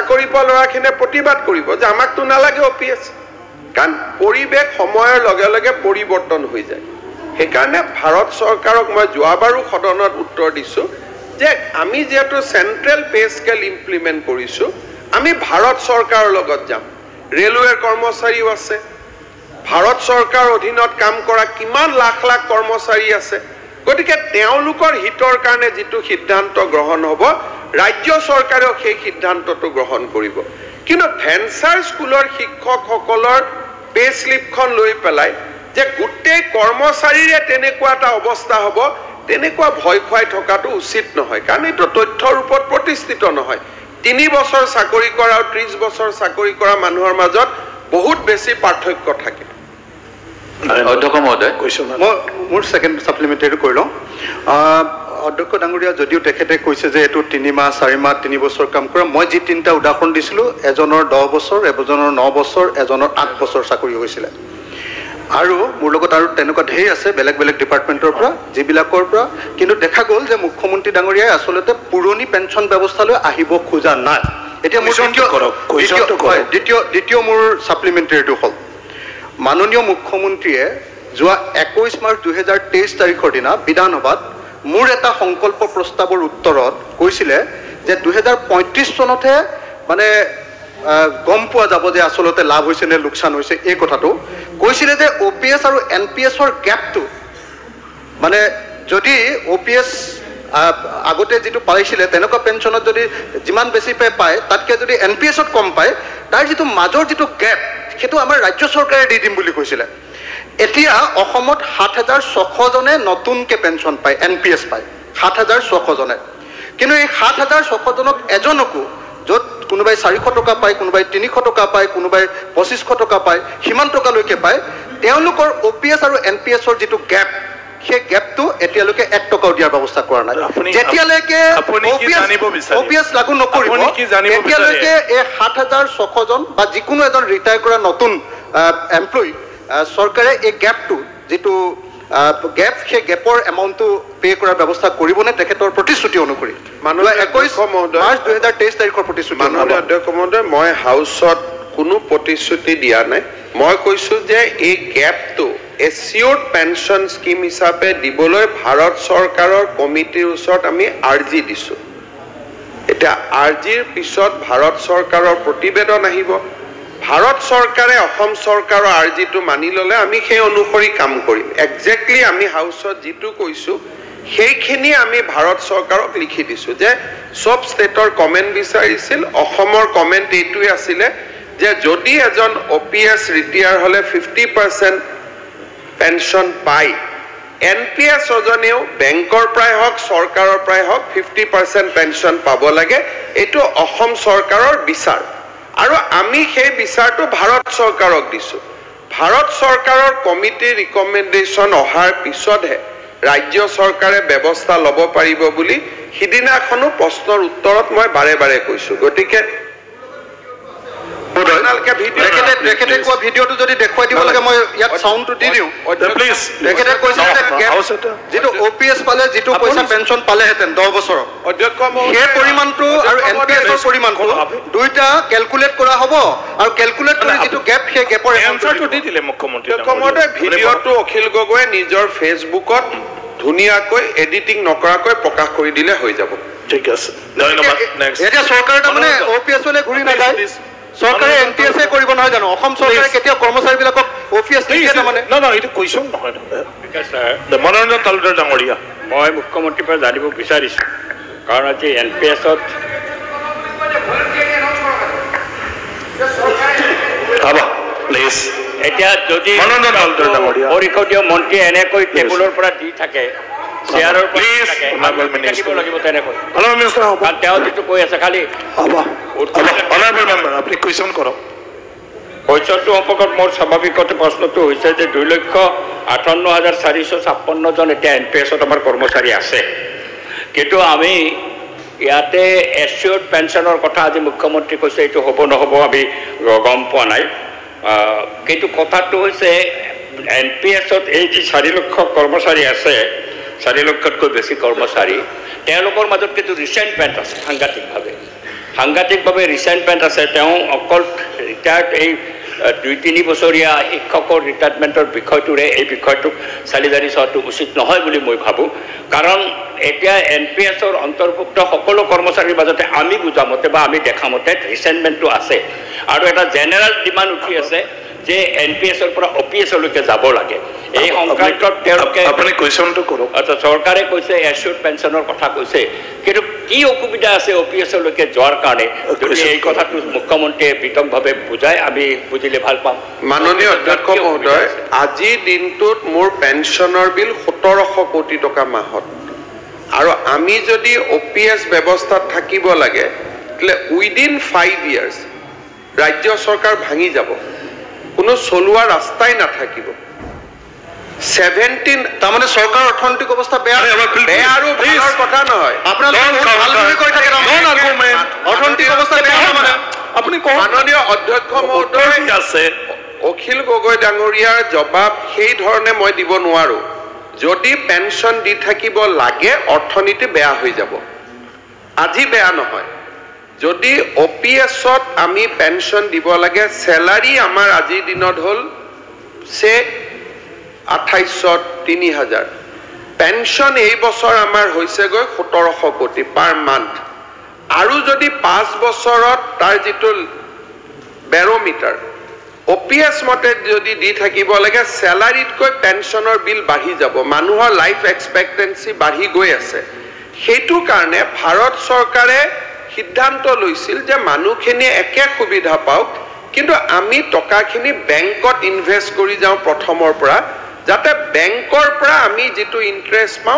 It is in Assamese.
চাকৰি পোৱা ল'ৰাখিনিয়ে প্ৰতিবাদ কৰিব যে আমাকতো নালাগে OPS, কাৰণ পৰিৱেশ সময়ৰ লগে লগে পৰিৱৰ্তন হৈ যায়। সেইকাৰণে ভাৰত চৰকাৰক মই যোৱাবাৰো সদনত উত্তৰ দিছোঁ যে আমি যেহেতু চেণ্ট্ৰেল পে স্কেল ইমপ্লিমেণ্ট কৰিছোঁ, আমি ভাৰত চৰকাৰৰ লগত যাম। ৰেলৱেৰ কৰ্মচাৰীও আছে, ভাৰত চৰকাৰৰ অধীনত কাম কৰা কিমান লাখ লাখ কৰ্মচাৰী আছে, গতিকে তেওঁলোকৰ হিতৰ কাৰণে যিটো সিদ্ধান্ত গ্ৰহণ হ'ব, ৰাজ্য চৰকাৰেও সেই সিদ্ধান্তটো গ্ৰহণ কৰিব। কিন্তু ভেঞ্চাৰ স্কুলৰ শিক্ষকসকলৰ পে স্লিপখন লৈ পেলাই যে গোটেই কৰ্মচাৰীৰে তেনেকুৱা এটা অৱস্থা হ'ব, তেনেকুৱা ভয় খুৱাই থকাটো উচিত নহয়, কাৰণ এইটো তথ্যৰ ওপৰত প্ৰতিষ্ঠিত নহয়। 3 বছৰ চাকৰি কৰা আৰু 30 বছৰ চাকৰি কৰা মানুহৰ মাজত বহুত বেছি পাৰ্থক্য থাকে। অধ্যক্ষ মহোদয়, মই মোৰ ছেকেণ্ড ছাপ্লিমেণ্টাৰীটো কৰি লওঁ। অধ্যক্ষ ডাঙৰীয়া, যদিও তেখেতে কৈছে যে এইটো 3 মাহ 4 মাহ 3 বছৰ কাম কৰা, মই যি 3টা উদাহৰণ দিছিলোঁ, এজনৰ 10 বছৰ, এজনৰ 9 বছৰ, এজনৰ 8 বছৰ চাকৰি হৈছিলে। আৰু মোৰ লগত আৰু তেনেকুৱা ঢেৰ আছে বেলেগ বেলেগ ডিপাৰ্টমেণ্টৰ পৰা, যিবিলাকৰ পৰা কিন্তু দেখা গ'ল যে মুখ্যমন্ত্ৰী ডাঙৰীয়াই আচলতে পুৰণি পেঞ্চন ব্যৱস্থালৈ আহিব খোজা নাই। এতিয়া মোৰ দ্বিতীয় মোৰ ছাপ্লিমেণ্টাৰীটো হ'ল, মাননীয় মুখ্যমন্ত্ৰীয়ে যোৱা 21 মাৰ্চ 2023 তাৰিখৰ দিনা বিধানসভাত মোৰ এটা সংকল্প প্ৰস্তাৱৰ উত্তৰত কৈছিলে যে 2035 চনতহে মানে গম পোৱা যাব যে আচলতে লাভ হৈছে নে লোকচান হৈছে। এই কথাটো কৈছিলে যে OPS আৰু NPSৰ গেপটো, মানে যদি OPS আগতে যিটো পাইছিলে তেনেকুৱা পেঞ্চনত যদি যিমান বেছি পায় তাতকৈ যদি NPSত কম পায়, তাৰ যিটো মাজৰ যিটো গেপ সেইটো আমাৰ ৰাজ্য চৰকাৰে দি দিম বুলি কৈছিলে। এতিয়া অসমত 7,600 জনে নতুনকৈ পেঞ্চন পায়, NPS পায় 7,600 জনে। কিন্তু এই 7,600 জনক এজনকো, য'ত কোনোবাই 400 টকা পায়, কোনোবাই 300 টকা পায়, কোনোবাই 2500 টকা পায়, সিমান টকালৈকে পায়, তেওঁলোকৰ OPS আৰু NPSৰ যিটো গেপ, সেই গেপটো এতিয়ালৈকে 1 টকাও দিয়াৰ ব্যৱস্থা কৰা নাই। যেতিয়ালৈকে OPS লাগু নকৰিব তেতিয়ালৈকে এই 7,600 জন বা যিকোনো এজন ৰিটায়াৰ কৰা নতুন এমপ্লয়ী চৰকাৰে এই গেপটো যিটো গেপ, সেই গেপৰ এমাউণ্টটো পে' কৰাৰ ব্যৱস্থা কৰিবনে তেখেতৰ প্ৰতিশ্ৰুতি অনুসৰি? 21 মাৰ্চ 2023 তাৰিখৰ প্ৰতিশ্ৰুতি। মাননীয় অধ্যক্ষ মহোদয়, মই হাউচত কোনো প্ৰতিশ্ৰুতি দিয়া নাই। মই কৈছোঁ যে এই গেপটো এচিয়ৰ্ড পেঞ্চন স্কিম হিচাপে দিবলৈ ভাৰত চৰকাৰৰ কমিটিৰ ওচৰত আমি আৰ্জি দিছোঁ। এতিয়া আৰ্জিৰ পিছত ভাৰত চৰকাৰৰ প্ৰতিবেদন আহিব। ভাৰত চৰকাৰে অসম চৰকাৰৰ আৰ্জিটো মানি ল'লে আমি সেই অনুসৰি কাম কৰিম। একজেক্টলি আমি হাউচত যিটো কৈছোঁ সেইখিনি আমি ভাৰত চৰকাৰক লিখি দিছোঁ যে চব ষ্টেটৰ কমেণ্ট বিচাৰিছিল, অসমৰ কমেণ্ট এইটোৱে আছিলে যে যদি এজন OPS ৰিটায়াৰ হ'লে 50% পেঞ্চন পায়, NPS এজনেও বেংকৰ পৰাই হওক চৰকাৰৰ পৰাই হওক 50% পেঞ্চন পাব লাগে। এইটো অসম চৰকাৰৰ বিচাৰ আৰু আমি সেই বিচাৰটো ভাৰত চৰকাৰক দিছোঁ। ভাৰত চৰকাৰৰ কমিটিৰ ৰিকমেণ্ডেশ্যন অহাৰ পিছতহে ৰাজ্য চৰকাৰে ব্যৱস্থা ল'ব পাৰিব বুলি সিদিনাখনো প্ৰশ্নৰ উত্তৰত মই বাৰে বাৰে কৈছোঁ। গতিকে তেখেতে কোৱা ভিডিঅ'টো যদি দেখুৱাই দিব লাগে, মই ইয়াত চাউণ্ডটো দি দিওঁ। তেখেতে কৈছে যিটো OPS পালে যিটো পইচা পেঞ্চন পালেহেঁতেন 10 বছৰত, সেই পৰিমাণটো আৰু NPSৰ পৰিমাণটো দুইটা কেলকুলেট কৰা হ'ব আৰু কেলকুলেট কৰি যিটো গেপ, সেই গেপৰ এনচাৰটো দি দিলে মুখ্যমন্ত্ৰী। ভিডিঅ'টো অখিল গগৈয়ে নিজৰ ফেচবুকত ধুনীয়াকৈ এডিটিং নকৰাকৈ প্ৰকাশ কৰি দিলে হৈ যাব। ঠিক আছে, ধন্যবাদ। এতিয়া চৰকাৰে তাৰমানে OPSলৈ ঘূৰি নাযায়, চৰকাৰে NPS কৰিব নহয় জানো? অসম চৰকাৰে কেতিয়াও কৰ্মচাৰীবিলাকক OPS নিদিয়ে তাৰমানে? এইটো কুৱেশ্যন নহয়। মনোৰঞ্জন তালুকদাৰ ডাঙৰীয়া, মই মুখ্যমন্ত্ৰীৰ পৰা জানিব বিচাৰিছোঁ, কাৰণ আজি NPSত এতিয়া যদি পৰিষদীয় মন্ত্ৰীয়ে এনেকৈ টেবুলৰ পৰা দি থাকে, চেয়াৰৰ পৰা লাগিব তেনেকৈ, কাৰণ তেওঁ যিটো কৈ আছে খালি কুৱেশ্যনটো সম্পৰ্কত মোৰ স্বাভাৱিকতে প্ৰশ্নটো হৈছে যে 2,58,456 জন এতিয়া NPSত আমাৰ কৰ্মচাৰী আছে, কিন্তু আমি ইয়াতে এচিয়ৰ্ড পেঞ্চনৰ কথা আজি মুখ্যমন্ত্ৰী কৈছে এইটো হ'ব নহ'ব আমি গম পোৱা নাই। কিন্তু কথাটো হৈছে NPSত এই যি 4 লক্ষ কৰ্মচাৰী আছে, 4 লক্ষতকৈ বেছি কৰ্মচাৰী, তেওঁলোকৰ মাজত কিন্তু ৰিচেণ্টমেণ্ট আছে সাংঘাতিকভাৱে। সাংঘাতিকভাৱে ৰিচেণ্টমেণ্ট আছে তেওঁ অকল ৰিটায়াৰ্ড এই 2-3 বছৰীয়া শিক্ষকৰ ৰিটায়াৰমেণ্টৰ বিষয়টোৰে এই বিষয়টোক চালিজাৰি চোৱাটো উচিত নহয় বুলি মই ভাবোঁ কাৰণ এতিয়া NPSৰ অন্তৰ্ভুক্ত সকলো কৰ্মচাৰীৰ মাজতে আমি বুজামতে বা আমি দেখামতে ৰিচেণ্টমেণ্টটো আছে আৰু এটা জেনেৰেল ডিমাণ্ড উঠি আছে যে NPSৰ পৰা OPSলৈকে যাব লাগে এই সংক্ৰান্তত তেওঁলোকে আপুনি কুৱেশ্যনটো কৰক আচ্ছা চৰকাৰে কৈছে এছিয়ৰ্ড পেঞ্চনৰ কথা কৈছে কিন্তু কি অসুবিধা আছে OPSলৈকে যোৱাৰ কাৰণে যদি এই কথাটো মুখ্যমন্ত্ৰীয়ে বিতংভাৱে বুজায় আমি বুজিলে ভাল পাম মাননীয় অধ্যক্ষ মহোদয় আজিৰ দিনটোত মোৰ পেঞ্চনৰ বিল 1700 কোটি টকা মাহত আৰু আমি যদি OPS ব্যৱস্থাত থাকিব লাগে তেলে উইদিন 5 ইয়াৰ্স ৰাজ্য চৰকাৰ ভাঙি যাব কোনো চলোৱা ৰাস্তাই নাথাকিব 17 তাৰমানে চৰকাৰৰ অৰ্থনৈতিক অৱস্থা বেয়া আৰু ভালৰ কথা নহয় অৰ্থনৈতিক অৱস্থা বেয়া মানে আপুনি মাননীয় অধ্যক্ষ মহোদয় আছে অখিল গগৈ ডাঙৰীয়াৰ জবাব সেই ধৰণে মই দিব নোৱাৰো যদি পেঞ্চন দি থাকিব লাগে অৰ্থনীতি বেয়া হৈ যাব আজি বেয়া নহয় যদি OPSত আমি পেঞ্চন দিব লাগে স্যালাৰি আমাৰ আজিৰ দিনত হল সে 28,000-3000 পেঞ্চন এই বছৰ আমাৰ হৈছে গৈ 1700 কোটি পাৰ মান্থ আৰু যদি 5 বছৰত তাৰ যিটো বেৰোমিটাৰ OPS মতে যদি দি থাকিব লাগে স্যালাৰিতকৈ পেঞ্চনৰ বিল বাঢ়ি যাব মানুহৰ লাইফ এক্সপেক্টেন্সি বাঢ়ি গৈ আছে সেইটো কাৰণে ভাৰত চৰকাৰে সিদ্ধান্ত লৈছিল যে মানুহখিনি একে সুবিধা পাওক কিন্তু আমি টকাখিনি বেংকত ইনভেস্ট কৰি যাওঁ প্ৰথমৰ পৰা যাতে বেংকৰ পৰা আমি যেটো ইন্টাৰেষ্ট পাওঁ